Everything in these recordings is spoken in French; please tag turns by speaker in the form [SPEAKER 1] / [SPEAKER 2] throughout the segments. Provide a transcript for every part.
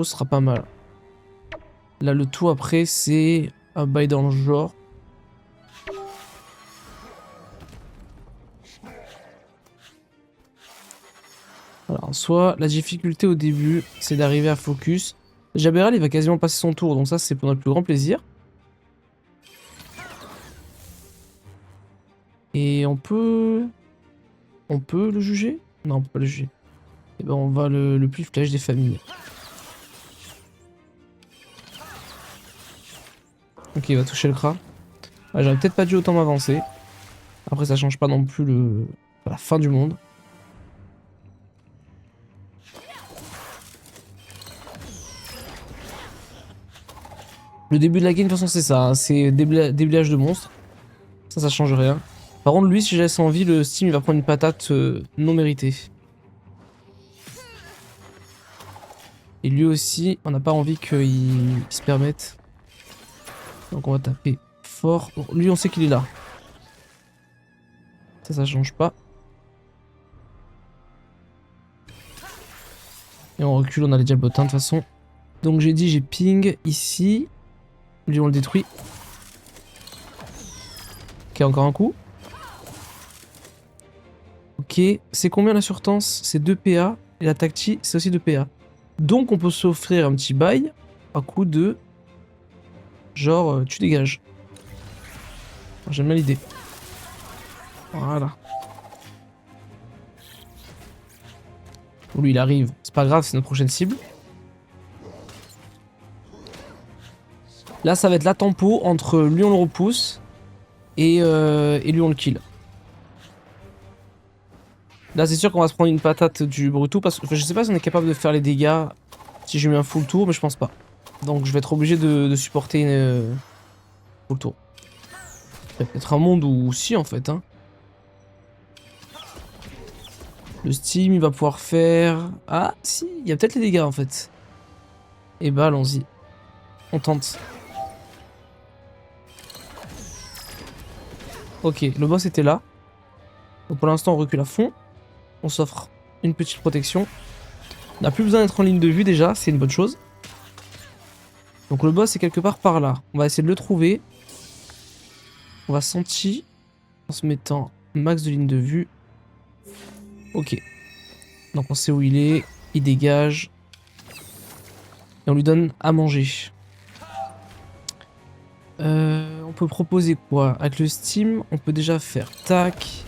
[SPEAKER 1] Ce sera pas mal. Là, le tout après, c'est un bail dans le genre. Alors, en soi, la difficulté au début, c'est d'arriver à focus. Jabberal, il va quasiment passer son tour, donc ça, c'est pour notre plus grand plaisir. Et on peut... On peut le juger? Non, on peut pas le juger. Et ben, on va le plus flèche des familles. Ok, il va toucher le Kra. Ah, j'aurais peut-être pas dû autant m'avancer. Après, ça change pas non plus la fin du monde. Le début de la game, de toute façon, c'est ça. Hein. C'est déblayage de monstres. Ça change rien. Par contre, lui, si je laisse en vie, le Steam, il va prendre une patate non méritée. Et lui aussi, on n'a pas envie qu'il se permette. Donc on va taper fort. Bon, lui, on sait qu'il est là. Ça change pas. Et on recule, on a les diablotins de toute façon. Donc j'ai dit, j'ai ping ici. Lui, on le détruit. Ok, encore un coup. Ok, c'est combien la surtense? C'est 2 PA. Et la tacti, c'est aussi 2 PA. Donc on peut s'offrir un petit bail à coup de... Genre, tu dégages. J'aime bien l'idée. Voilà. Lui, il arrive. C'est pas grave, c'est notre prochaine cible. Là, ça va être la tempo entre lui, on le repousse. Et lui, on le kill. Là, c'est sûr qu'on va se prendre une patate du Bruto. Parce que je sais pas si on est capable de faire les dégâts si je mets un full tour, mais je pense pas. Donc, je vais être obligé de supporter une full tour. Il y a peut-être un monde où si, en fait. Hein. Le Steam, il va pouvoir faire... Ah, si, il y a peut-être les dégâts, en fait. Et bah, allons-y. On tente. Ok, le boss était là. Donc, pour l'instant, on recule à fond. On s'offre une petite protection. On n'a plus besoin d'être en ligne de vue, déjà. C'est une bonne chose. Donc, le boss est quelque part par là. On va essayer de le trouver. On va sentir en se mettant max de ligne de vue. Ok. Donc on sait où il est. Il dégage. Et on lui donne à manger. On peut proposer quoi? Avec le Steam, on peut déjà faire tac.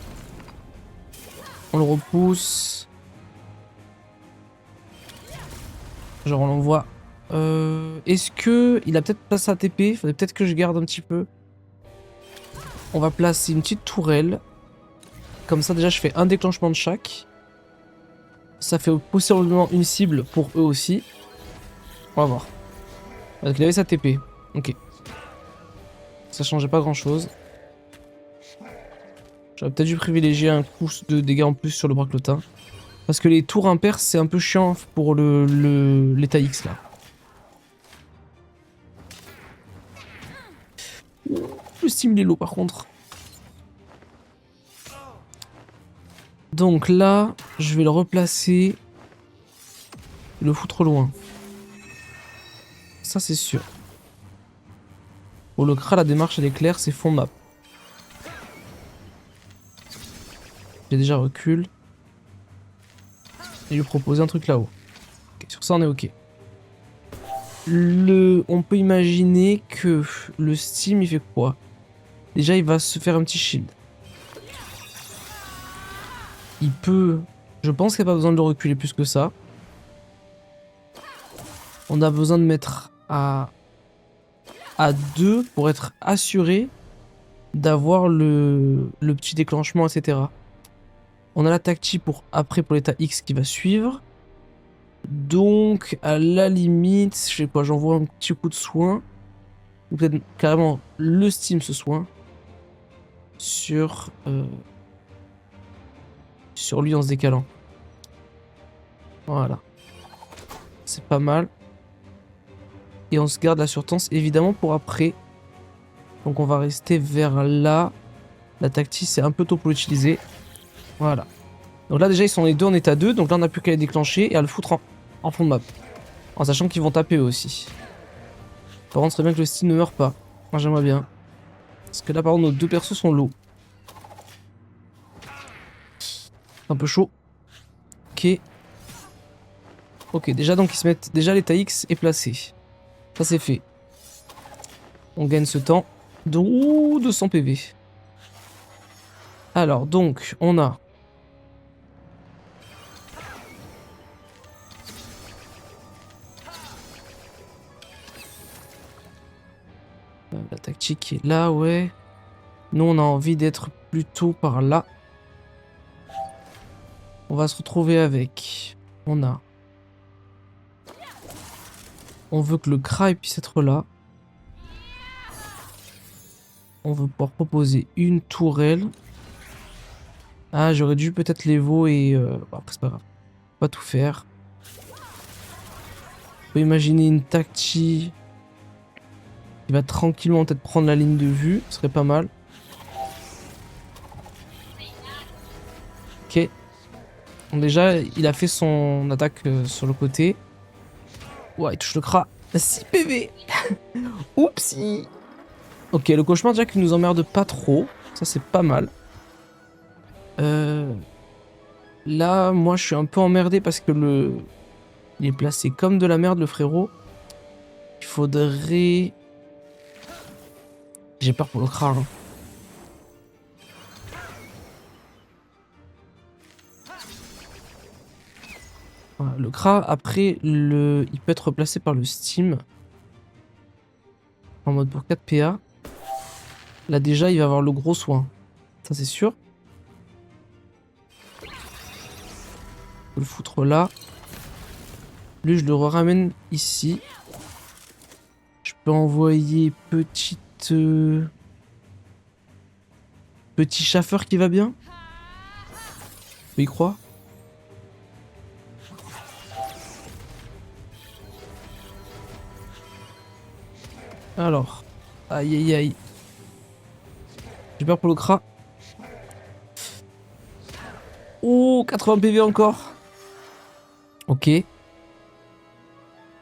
[SPEAKER 1] On le repousse. Genre on l'envoie. Est-ce que il a peut-être pas sa TP? Faudrait peut-être que je garde un petit peu. On va placer une petite tourelle. Comme ça déjà je fais un déclenchement de chaque. Ça fait possiblement une cible pour eux aussi. On va voir. Parce qu'il avait sa TP. Ok. Ça changeait pas grand chose. J'aurais peut-être dû privilégier un coup de dégâts en plus sur le braclotin. Parce que les tours impairs c'est un peu chiant pour l'état X là. Le Steam il est low par contre. Donc là, je vais le replacer. Le foutre loin. Ça c'est sûr. Pour le Kra, la démarche elle est claire, c'est fond map. J'ai déjà recul. Et lui proposer un truc là-haut. Okay, sur ça on est ok. On peut imaginer que le Steam il fait quoi? Déjà il va se faire un petit shield. Il peut... Je pense qu'il n'y a pas besoin de le reculer plus que ça. On a besoin de mettre à 2 pour être assuré d'avoir le petit déclenchement, etc. On a la tacti pour après pour l'état X qui va suivre. Donc à la limite, je sais pas, j'envoie un petit coup de soin. Ou peut-être carrément le Steam ce soin. Sur lui en se décalant. Voilà. C'est pas mal. Et on se garde la surtense évidemment pour après. Donc on va rester vers là. La tactique c'est un peu tôt pour l'utiliser. Voilà. Donc là déjà ils sont les deux en état 2. Donc là on n'a plus qu'à les déclencher et à le foutre en fond de map. En sachant qu'ils vont taper eux aussi. Par contre, ce serait bien que le style ne meure pas. Moi, j'aimerais bien. Parce que là, par contre, nos deux persos sont low. Un peu chaud. Ok. Ok, déjà, donc, ils se mettent... Déjà, l'état X est placé. Ça, c'est fait. On gagne ce temps. Ouh, 200 PV. Alors, donc, on a... la tactique est là, ouais. Nous, on a envie d'être plutôt par là. On va se retrouver avec... On a... On veut que le Krai puisse être là. On veut pouvoir proposer une tourelle. Ah, j'aurais dû peut-être l'Evo et... Bon, après, c'est pas grave. Pas tout faire. On peut imaginer une tacti qui va tranquillement peut-être prendre la ligne de vue. Ce serait pas mal. Ok. Bon, déjà, il a fait son attaque sur le côté. Ouais, il touche le Kra. 6 PV. Oupsie. Ok, le cauchemar déjà qu'il nous emmerde pas trop. Ça, c'est pas mal. Là, moi, je suis un peu emmerdé parce que le... Il est placé comme de la merde, le frérot. Il faudrait... J'ai peur pour le Kra. Hein. Voilà, le Kra, après, il peut être replacé par le Steam. En mode pour 4 PA. Là, déjà, il va avoir le gros soin. Ça, c'est sûr. On peut le foutre là. Lui, je le ramène ici. Je peux envoyer petite... Petit chaffeur qui va bien. On peut y croire. Alors. Aïe aïe aïe. J'ai peur pour le Kra. Oh, 80 PV encore. Ok.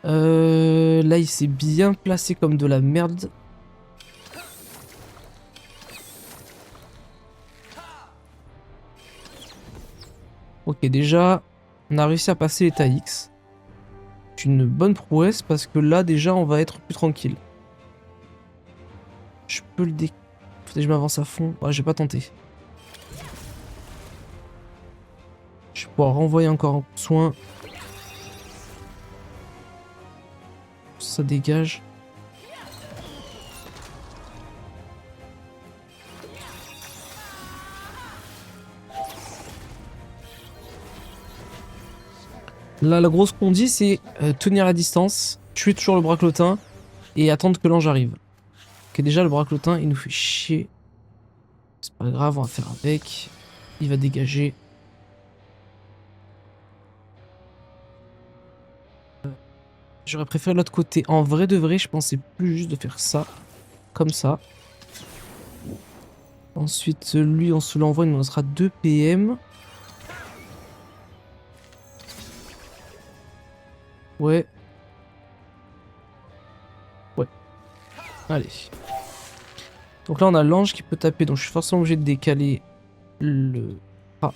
[SPEAKER 1] Là, il s'est bien placé comme de la merde. Ok, déjà, on a réussi à passer l'état X. C'est une bonne prouesse parce que là, déjà, on va être plus tranquille. Je peux le dé... Faut que je m'avance à fond. Ouais, j'ai pas tenté. Je vais pouvoir renvoyer encore un coup de soin. Ça dégage. Là, la grosse qu'on dit, c'est tenir la distance, tuer toujours le braclotin et attendre que l'ange arrive. Ok, déjà, le braclotin, il nous fait chier. C'est pas grave, on va faire avec. Il va dégager. J'aurais préféré l'autre côté. En vrai de vrai, je pensais plus juste de faire ça. Comme ça. Ensuite, lui, on se l'envoie, il nous restera 2 PM. Ouais. Ouais. Allez. Donc là, on a l'ange qui peut taper. Donc je suis forcément obligé de décaler le... Ah.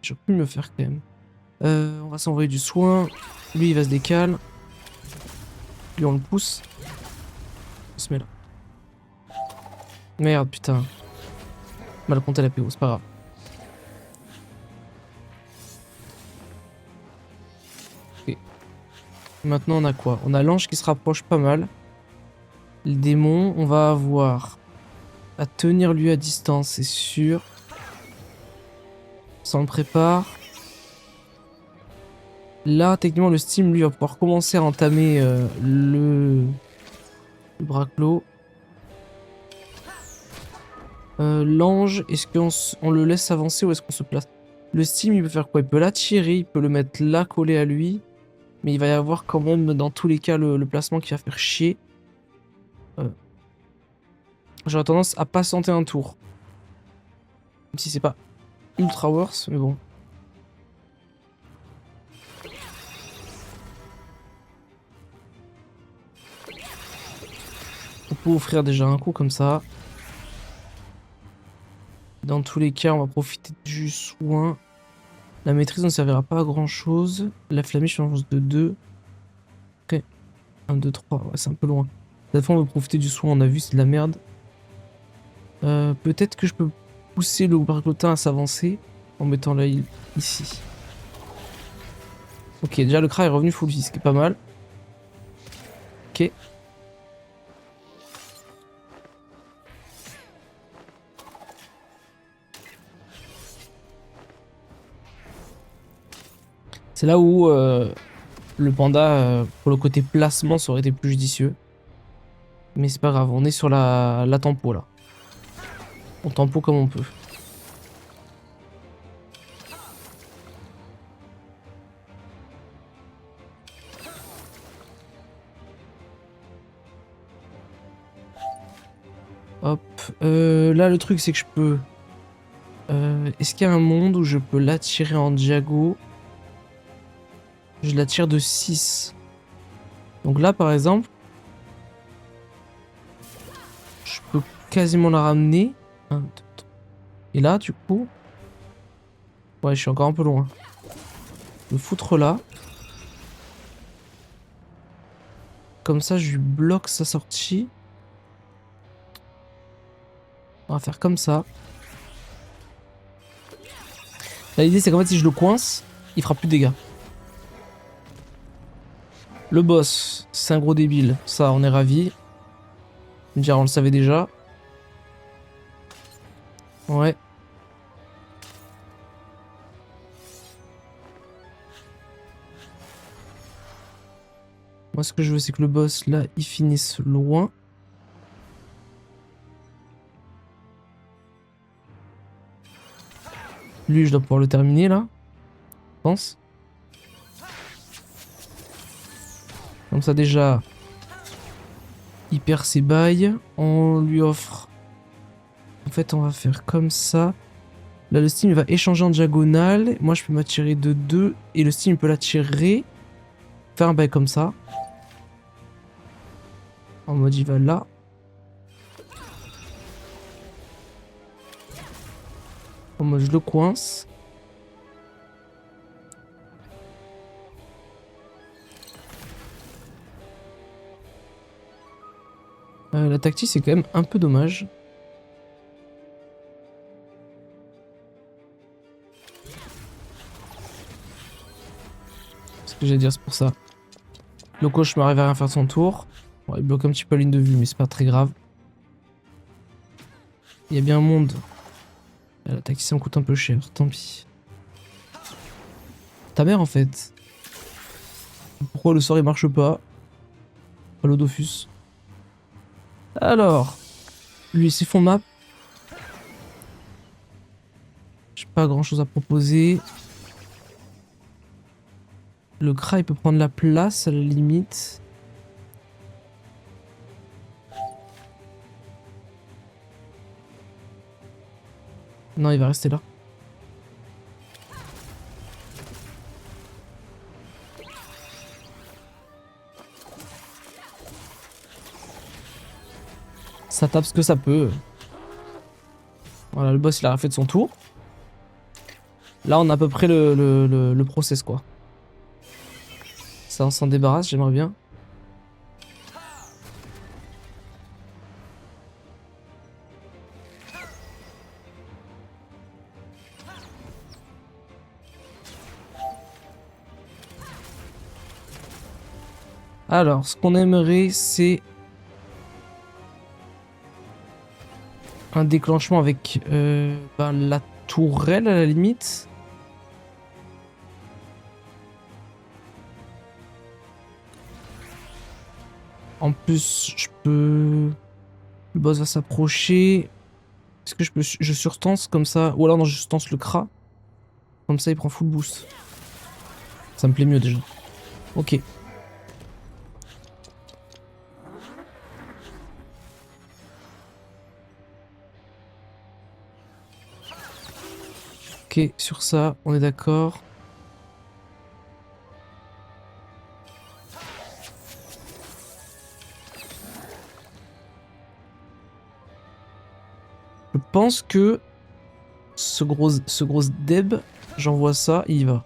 [SPEAKER 1] J'aurais pu me faire quand même. On va s'envoyer du soin. Lui, il va se décaler. Lui, on le pousse. On se met là. Merde, putain. Mal compté la PO, c'est pas grave. Ok. Maintenant, on a quoi? On a l'ange qui se rapproche pas mal. Le démon, on va avoir à tenir lui à distance, c'est sûr. Ça, on le prépare. Là, techniquement, le Steam, lui, va pouvoir commencer à entamer le braclo. L'ange, est-ce qu'on le laisse avancer ou est-ce qu'on se place? Le Steam, il peut faire quoi? Il peut l'attirer, il peut le mettre là, collé à lui. Mais il va y avoir quand même, dans tous les cas, le placement qui va faire chier. J'aurais tendance à patienter un tour. Même si c'est pas ultra worse, mais bon. peut offrir déjà un coup comme ça. Dans tous les cas, on va profiter du soin. La maîtrise ne servira pas à grand chose. La flamiche change de 2. Ok. 1, 2, 3. Ouais, c'est un peu loin. Cette fois, on va profiter du soin. On a vu, c'est de la merde. Peut-être que je peux pousser le bargotin à s'avancer en mettant la heal ici. Ok, déjà le Kra est revenu full vie, ce qui est pas mal. Ok. C'est là où le panda, pour le côté placement, ça aurait été plus judicieux. Mais c'est pas grave, on est sur la tempo là. On tempo comme on peut. Hop. Là, le truc, c'est que je peux... Est-ce qu'il y a un monde où je peux l'attirer en diago? Je l'attire de 6. Donc là, par exemple, je peux quasiment la ramener. 1, 2, 3. Et là, du coup... Ouais, je suis encore un peu loin. Le foutre là. Comme ça, je lui bloque sa sortie. On va faire comme ça. Là, l'idée, c'est qu'en fait, si je le coince, il fera plus de dégâts. Le boss, c'est un gros débile. Ça, on est ravis. Dire, on le savait déjà. Ouais. Moi, ce que je veux, c'est que le boss, là, il finisse loin. Lui, je dois pouvoir le terminer, là. Je pense. Comme ça, déjà, il perd ses bails. On lui offre... En fait, on va faire comme ça. Là, le Steam, il va échanger en diagonale. Moi, je peux m'attirer de 2. Et le Steam, il peut l'attirer. Faire un bail comme ça. En mode, il va là. En mode, je le coince. La tactique, c'est quand même un peu dommage. Ce que j'allais dire, c'est pour ça. Le coach m'arrive à rien faire de son tour. Bon, il bloque un petit peu la ligne de vue, mais c'est pas très grave. Il y a bien un monde. La tactique, ça me coûte un peu cher, tant pis. Ta mère, en fait. Pourquoi le sort, il marche pas? Pas le Dofus. Alors, lui, c'est fond map. J'ai pas grand chose à proposer. Le Kra, il peut prendre la place à la limite. Non, il va rester là. Ça tape ce que ça peut. Voilà, le boss, il a refait de son tour. Là, on a à peu près le process, quoi. Ça, on s'en débarrasse, j'aimerais bien. Alors, ce qu'on aimerait, c'est un déclenchement avec la tourelle, à la limite. En plus, je peux... Le boss va s'approcher. Est-ce que je peux... Je surtense comme ça? Ou alors non, je surtense le Kra. Comme ça, il prend full boost. Ça me plaît mieux déjà. Ok. Ok, sur ça, on est d'accord. pense que ce gros Deb, j'envoie ça, il y va.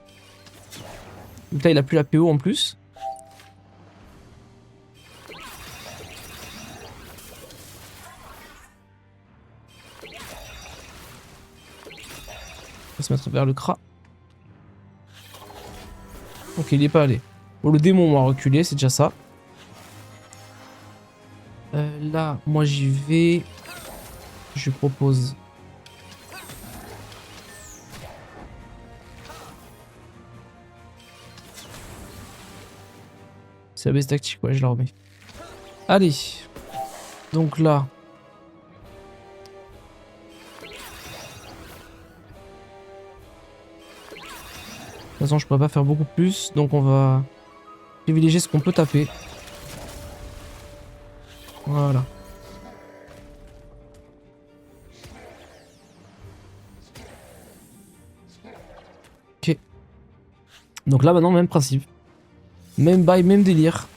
[SPEAKER 1] Donc là, il a plus la PO en plus. On va se mettre vers le Kra. Ok, il est pas allé. Bon, le démon m'a reculé, c'est déjà ça. Là, moi j'y vais. Je lui propose. C'est la base tactique, ouais, je la remets. Allez. Donc là. De toute façon, je pourrais pas faire beaucoup plus. Donc on va privilégier ce qu'on peut taper. Voilà. Ok. Donc là maintenant, même principe. Même bail, même délire.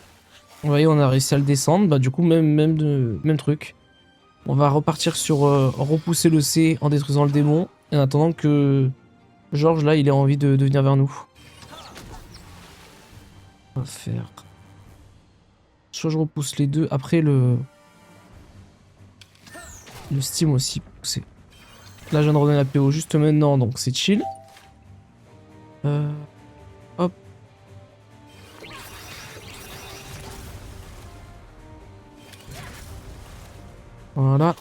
[SPEAKER 1] Vous voyez, on a réussi à le descendre. Bah du coup, même truc. On va repartir sur repousser le C en détruisant le démon. En attendant que Georges, là, il ait envie de venir vers nous. On va faire... Soit je repousse les deux. Après, le Steam aussi poussé. Là, je viens de redonner la PO juste maintenant, donc c'est chill. Hop. Voilà.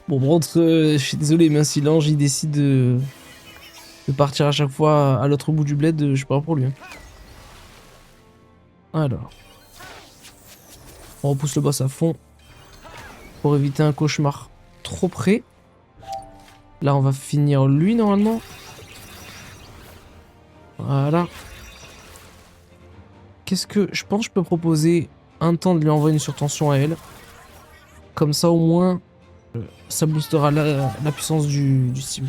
[SPEAKER 1] Bon, par contre, je suis désolé, mais si l'ange il décide de partir à chaque fois à l'autre bout du bled, je suis pas pour lui. Hein. Alors. On repousse le boss à fond. Pour éviter un cauchemar trop près. Là, on va finir lui normalement. Voilà. Qu'est-ce que... Je pense que je peux proposer un temps de lui envoyer une surtension à elle. Comme ça, au moins, ça boostera la puissance du Steam.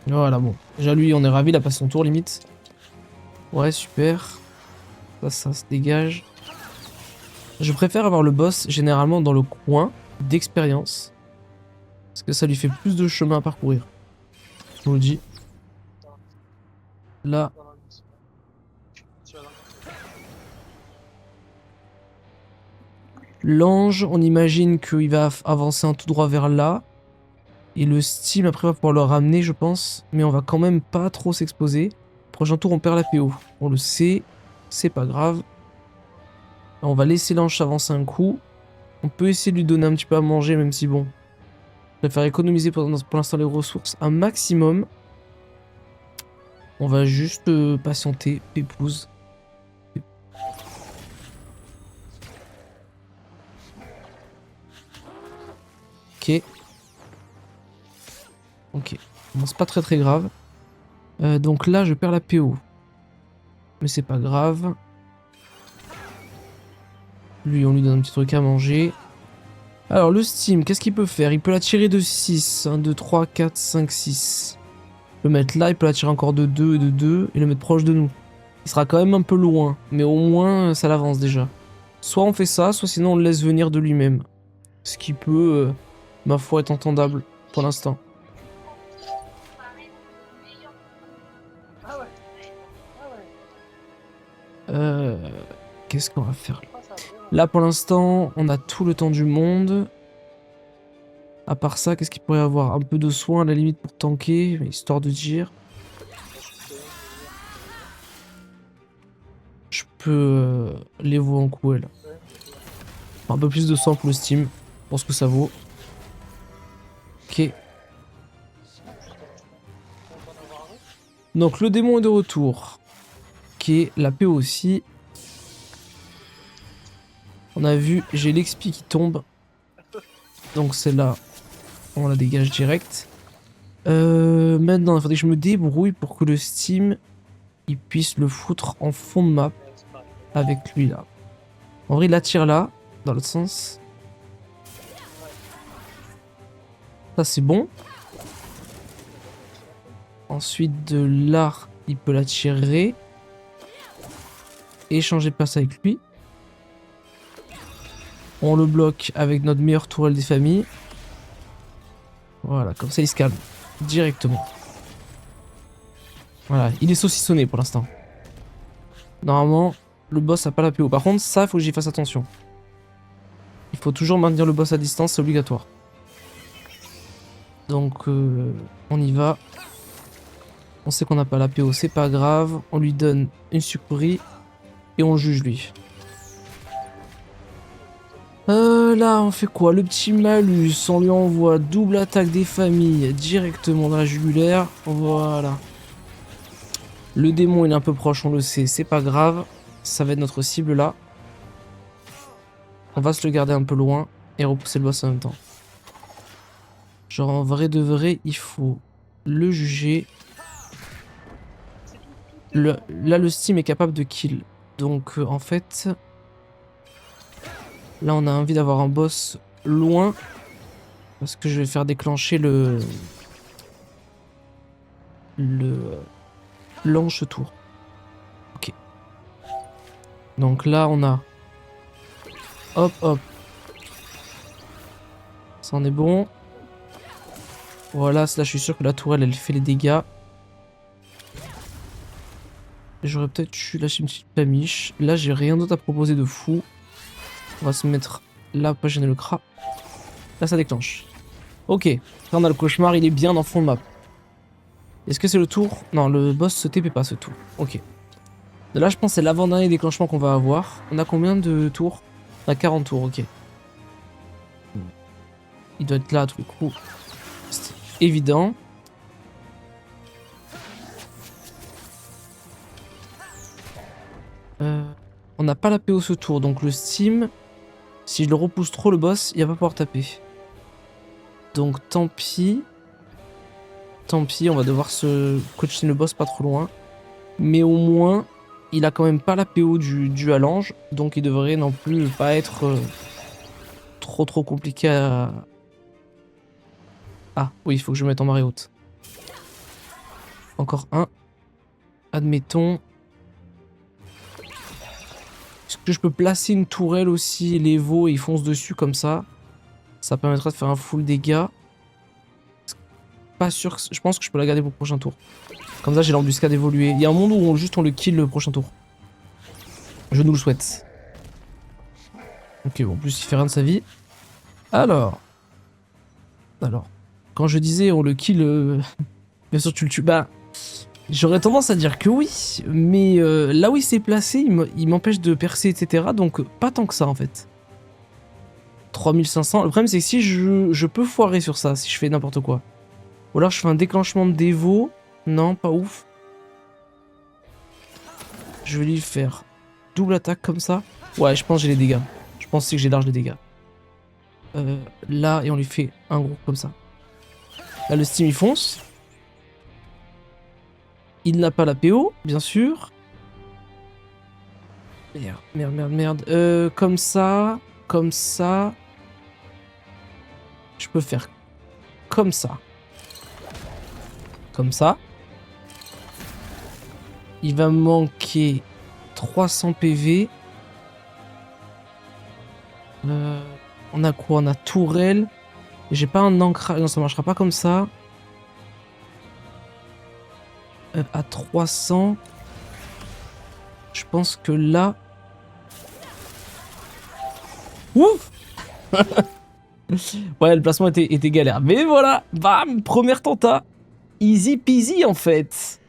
[SPEAKER 1] Voilà, bon. Déjà, lui, on est ravi, il a passé son tour, limite. Ouais, super. Ça se dégage. Je préfère avoir le boss, généralement, dans le coin d'expérience. Parce que ça lui fait plus de chemin à parcourir. Je vous le dis. Là. L'ange, on imagine qu'il va avancer en tout droit vers là. Et le Steam, après, va pouvoir le ramener, je pense. Mais on va quand même pas trop s'exposer. Prochain tour, on perd la PO. On le sait. C'est pas grave. On va laisser l'ange s'avancer un coup. On peut essayer de lui donner un petit peu à manger, même si bon. Je préfère économiser pour l'instant les ressources un maximum. On va juste patienter, pépouze. Ok. Ok. Bon, c'est pas très grave. Donc là, je perds la PO. Mais c'est pas grave. Lui, on lui donne un petit truc à manger. Alors, le Steam, qu'est-ce qu'il peut faire? Il peut la tirer de 6. 1, 2, 3, 4, 5, 6. Il peut le mettre là, il peut la tirer encore de 2 et de 2. Et le mettre proche de nous. Il sera quand même un peu loin. Mais au moins, ça l'avance déjà. Soit on fait ça, soit sinon on le laisse venir de lui-même. Ce qui peut, ma foi, être entendable pour l'instant. Qu'est-ce qu'on va faire là pour l'instant, on a tout le temps du monde. À part ça, qu'est-ce qu'il pourrait y avoir? Un peu de soin à la limite pour tanker, histoire de dire. Je peux les voir en coup, là. Un peu plus de soin pour le Steam, pour ce que ça vaut. Ok. Donc le démon est de retour. Ok, la PO aussi. On a vu, j'ai l'XP qui tombe. Donc celle-là, on la dégage direct. Maintenant, il faudrait que je me débrouille pour que le Steam, il puisse le foutre en fond de map. Avec lui là. En vrai, il attire là, dans l'autre sens. Ça c'est bon. Ensuite de là, il peut l'attirer. échanger de place avec lui. On le bloque avec notre meilleure tourelle des familles. Voilà, comme ça il se calme directement. Voilà, il est saucissonné pour l'instant. Normalement, le boss a pas la PO. Par contre, ça, faut que j'y fasse attention. Il faut toujours maintenir le boss à distance, c'est obligatoire. Donc, on y va. On sait qu'on n'a pas la PO, c'est pas grave. On lui donne une sucrerie et on juge lui. Là, on fait quoi? Le petit malus, on lui envoie double attaque des familles directement dans la jugulaire. Voilà. Le démon, il est un peu proche, on le sait, c'est pas grave. Ça va être notre cible là. On va se le garder un peu loin et repousser le boss en même temps. Genre en vrai de vrai, il faut le juger. Là, le Steam est capable de kill. Donc en fait... Là, on a envie d'avoir un boss loin. Parce que je vais faire déclencher l'anche tour. Ok. Donc là, on a... Hop, hop. Ça en est bon. Voilà, là, je suis sûr que la tourelle, elle fait les dégâts. J'aurais peut-être dû lâcher une petite pamiche. Là, j'ai rien d'autre à proposer de fou. On va se mettre là pour gêner le cra. Là, ça déclenche. Ok. Là, on a le cauchemar, il est bien dans le fond de map. Est-ce que c'est le tour? Non, le boss se TP pas ce tour. Ok. Là, je pense que c'est l'avant-dernier déclenchement qu'on va avoir. On a combien de tours? On a 40 tours, ok. Il doit être là à tous les coups. C'est évident. On n'a pas la PO ce tour, donc le Steam... Si je le repousse trop, le boss, il va pas pouvoir taper. Donc tant pis. Tant pis, on va devoir se coacher le boss pas trop loin. Mais au moins, il a quand même pas la PO du à l'ange. Donc il devrait non plus pas être trop compliqué à... Ah oui, il faut que je me mette en marée haute. Encore un. Admettons. Est-ce que je peux placer une tourelle aussi, les veaux, et ils foncent dessus comme ça? Ça permettra de faire un full dégâts. Pas sûr, je pense que je peux la garder pour le prochain tour. Comme ça, j'ai l'embuscade évoluée. Il y a un monde où on le kill le prochain tour. Je nous le souhaite. Ok, bon, en plus, il fait rien de sa vie. Alors, quand je disais on le kill, bien sûr tu le tues. Bah, j'aurais tendance à dire que oui, mais là où il s'est placé, il m'empêche de percer, etc. Donc pas tant que ça en fait. 3500. Le problème c'est que si je peux foirer sur ça, si je fais n'importe quoi. Ou alors je fais un déclenchement de dévo. Non, pas ouf. Je vais lui faire double attaque comme ça. Ouais, je pense que j'ai les dégâts. Je pense aussi que j'ai large les dégâts. Là, et on lui fait un gros comme ça. Là, le Steam il fonce. Il n'a pas la PO, bien sûr. Merde. Comme ça. Je peux faire comme ça. Comme ça. Il va me manquer 300 PV. On a quoi? On a tourelle. J'ai pas un ancrage. Non, ça marchera pas comme ça. À 300. Je pense que là... Ouf. Ouais, le placement était galère. Mais voilà, bam, première tenta. Easy peasy en fait.